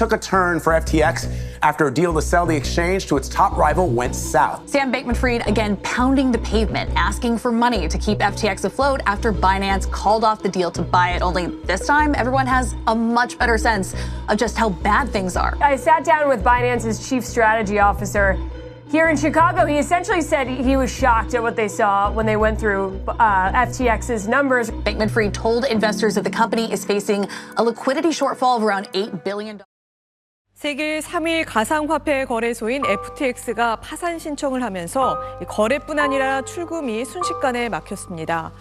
took a turn for FTX after a deal to sell the exchange to its top rival went south. Sam Bankman-Fried again pounding the pavement, asking for money to keep FTX afloat after Binance called off the deal to buy it. Only this time, everyone has a much better sense of just how bad things are. I sat down with Binance's chief strategy officer here in Chicago. He essentially said he was shocked at what they saw when they went through FTX's numbers. Bankman-Fried told investors that the company is facing a liquidity shortfall of around $8 billion. 세계 3위 가상화폐 거래소인 FTX가 파산 신청을 하면서 거래뿐 아니라 출금이 순식간에 막혔습니다.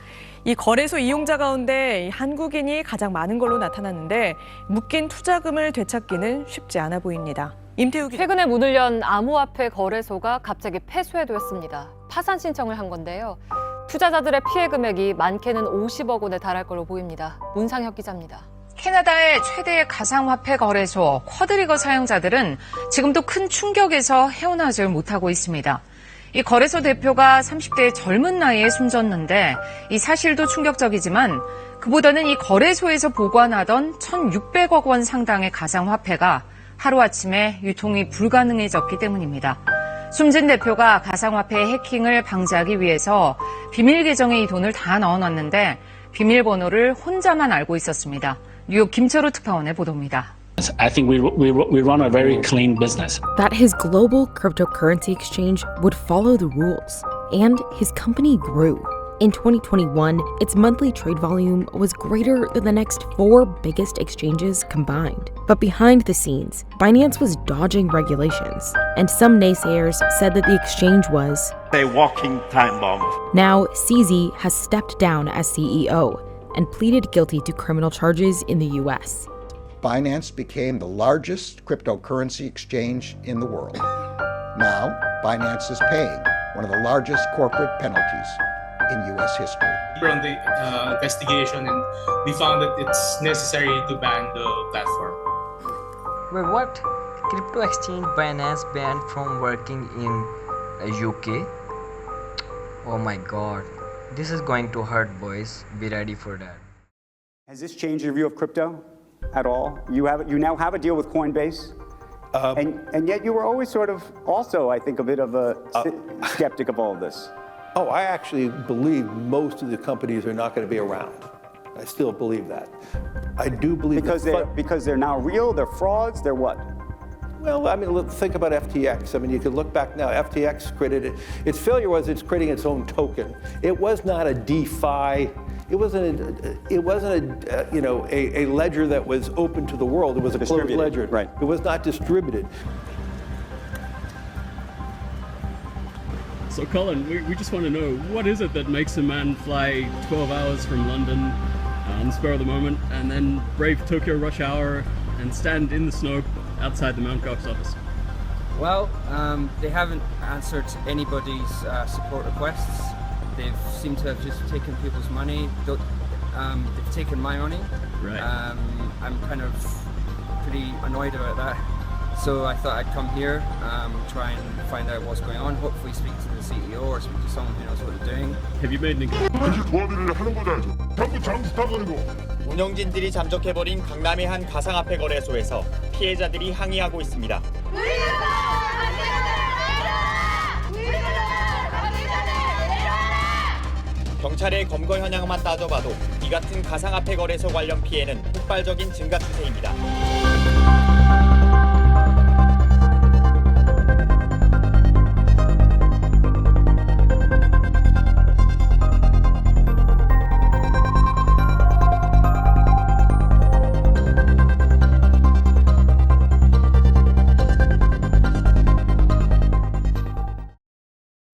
이 거래소 이용자 가운데 한국인이 가장 많은 걸로 나타났는데 묶인 투자금을 되찾기는 쉽지 않아 보입니다. 최근에 문을 연 암호화폐 거래소가 갑자기 폐쇄됐습니다. 파산 신청을 한 건데요. 투자자들의 피해 금액이 많게는 50억 원에 달할 걸로 보입니다. 문상혁 기자입니다. 캐나다의 최대 가상화폐 거래소 쿼드리거 사용자들은 지금도 큰 충격에서 헤어나질 못하고 있습니다. 이 거래소 대표가 30대 젊은 나이에 숨졌는데 이 사실도 충격적이지만 그보다는 이 거래소에서 보관하던 1,600억 원 상당의 가상화폐가 하루아침에 유통이 불가능해졌기 때문입니다. 숨진 대표가 가상화폐 해킹을 방지하기 위해서 비밀 계정에 이 돈을 다 넣어놨는데 비밀번호를 혼자만 알고 있었습니다. 뉴욕 김철우 특파원의 보도입니다. I think we run a very clean business. That his global cryptocurrency exchange would follow the rules, and his company grew. In 2021, its monthly trade volume was greater than the next 4 biggest exchanges combined. But behind the scenes, Binance was dodging regulations, and some naysayers said that the exchange was a walking time bomb. Now, CZ has stepped down as CEO and pleaded guilty to criminal charges in the US. Binance became the largest cryptocurrency exchange in the world. Now, Binance is paying one of the largest corporate penalties in US history. We're on the investigation and we found that it's necessary to ban the platform. Wait, what? Crypto exchange Binance banned from working in UK? Oh my god. This is going to hurt, boys. Be ready for that. Has this changed your view of crypto at all? You now have a deal with Coinbase, and yet you were always sort of also, I think, a bit of a skeptic of all of this. Oh, I actually believe most of the companies are not going to be around. I still believe that. I do believe because they're now real. They're frauds. They're what? Well, I mean, think about FTX. I mean, you could look back now. FTX created its failure was it's creating its own token. It was not a DeFi. It wasn't a ledger that was open to the world. It was a closed ledger. Right. It was not distributed. So Colin, we just want to know, what is it that makes a man fly 12 hours from London on the spur of the moment and then brave Tokyo rush hour and stand in the snow outside the Mt. Gox office? Well, they haven't answered anybody's support requests. They seem to have just taken people's money. They've taken my money. Right. I'm kind of pretty annoyed about that. So I thought I'd come here, try and find out what's going on, hopefully speak to the CEO or speak to someone who knows what they're doing. Have you made any... 운영진들이 잠적해버린 강남의 한 가상화폐 거래소에서 피해자들이 항의하고 있습니다. 경찰의 검거 현황만 따져봐도 이 같은 가상화폐 거래소 관련 피해는 폭발적인 증가 추세입니다.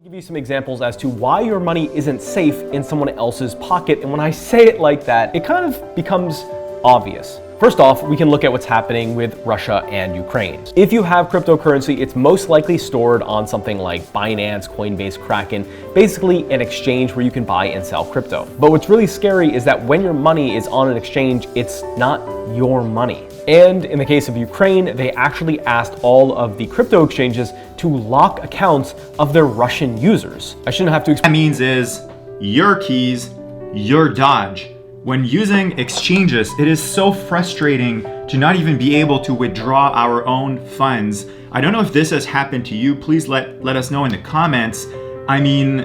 Give you some examples as to why your money isn't safe in someone else's pocket, and when I say it like that, it kind of becomes obvious. First off, we can look at what's happening with Russia and Ukraine. If you have cryptocurrency, it's most likely stored on something like Binance, Coinbase, Kraken, basically an exchange where you can buy and sell crypto. But what's really scary is that when your money is on an exchange, it's not your money. And in the case of Ukraine, they actually asked all of the crypto exchanges to lock accounts of their Russian users. I shouldn't have to explain. What that means is your keys, your Dodge. When using exchanges, it is so frustrating to not even be able to withdraw our own funds. I don't know if this has happened to you. Please let us know in the comments. I mean,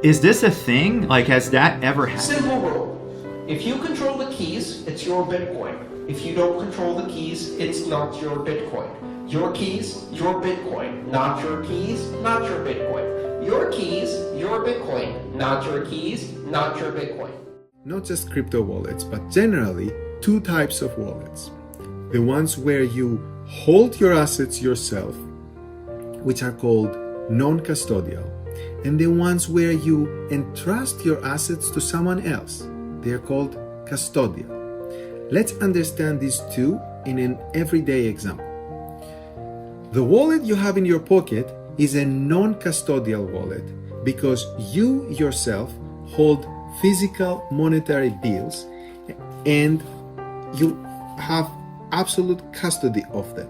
is this a thing? Like, has that ever happened? Simple rule. If you control the keys, it's your Bitcoin. If you don't control the keys, it's not your Bitcoin. Your keys, your Bitcoin. Not your keys, not your Bitcoin. Your keys, your Bitcoin. Not your keys, not your Bitcoin. Not just crypto wallets, but generally two types of wallets. The ones where you hold your assets yourself, which are called non-custodial, and the ones where you entrust your assets to someone else. They are called custodial. Let's understand these two in an everyday example. The wallet you have in your pocket is a non-custodial wallet because you yourself hold physical monetary bills and you have absolute custody of them.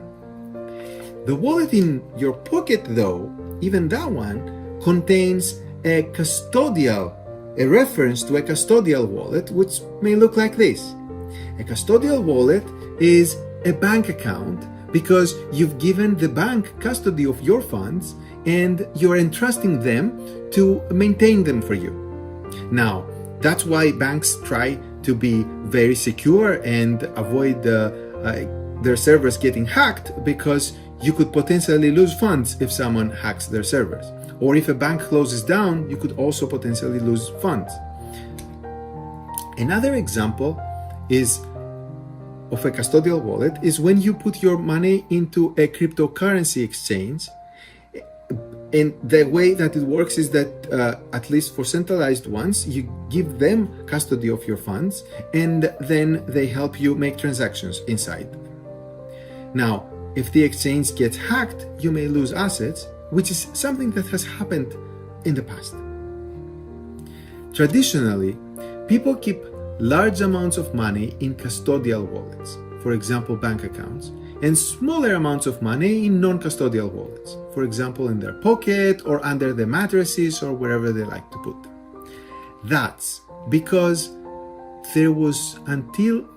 The wallet in your pocket, though, even that one, contains a reference to a custodial wallet, which may look like this. A custodial wallet is a bank account because you've given the bank custody of your funds and you're entrusting them to maintain them for you. Now, that's why banks try to be very secure and avoid their servers getting hacked, because you could potentially lose funds if someone hacks their servers. Or if a bank closes down, you could also potentially lose funds. Another example of a custodial wallet is when you put your money into a cryptocurrency exchange. And the way that it works is that, at least for centralized ones, you give them custody of your funds and then they help you make transactions inside. Now, if the exchange gets hacked, you may lose assets, which is something that has happened in the past. Traditionally, people keep large amounts of money in custodial wallets, for example, bank accounts, and smaller amounts of money in non-custodial wallets, for example, in their pocket or under their mattresses or wherever they like to put them. That's because there was, until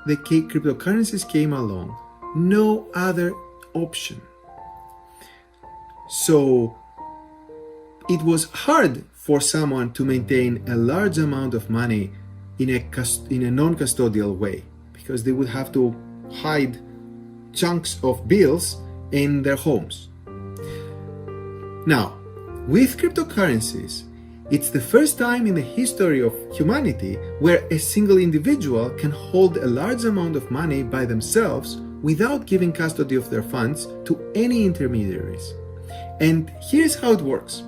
the cryptocurrencies came along, no other option. So it was hard for someone to maintain a large amount of money in a non-custodial way, because they would have to hide chunks of bills in their homes. Now, with cryptocurrencies, it's the first time in the history of humanity where a single individual can hold a large amount of money by themselves without giving custody of their funds to any intermediaries. And here's how it works.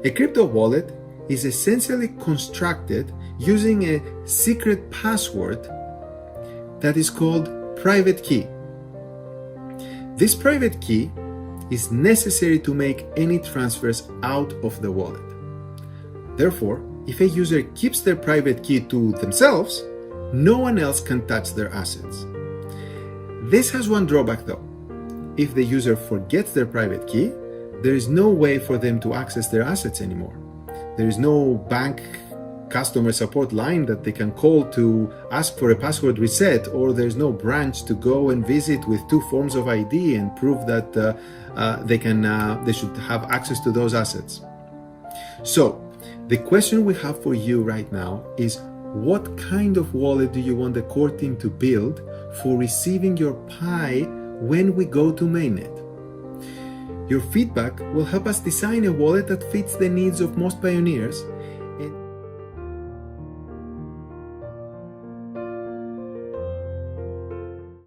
A crypto wallet is essentially constructed using a secret password that is called private key. This private key is necessary to make any transfers out of the wallet. Therefore, if a user keeps their private key to themselves, no one else can touch their assets. This has one drawback though. If the user forgets their private key, there is no way for them to access their assets anymore. There is no bank customer support line that they can call to ask for a password reset, or there's no branch to go and visit with 2 forms of ID and prove that they should have access to those assets. So the question we have for you right now is, what kind of wallet do you want the core team to build for receiving your Pi when we go to mainnet? Your feedback will help us design a wallet that fits the needs of most pioneers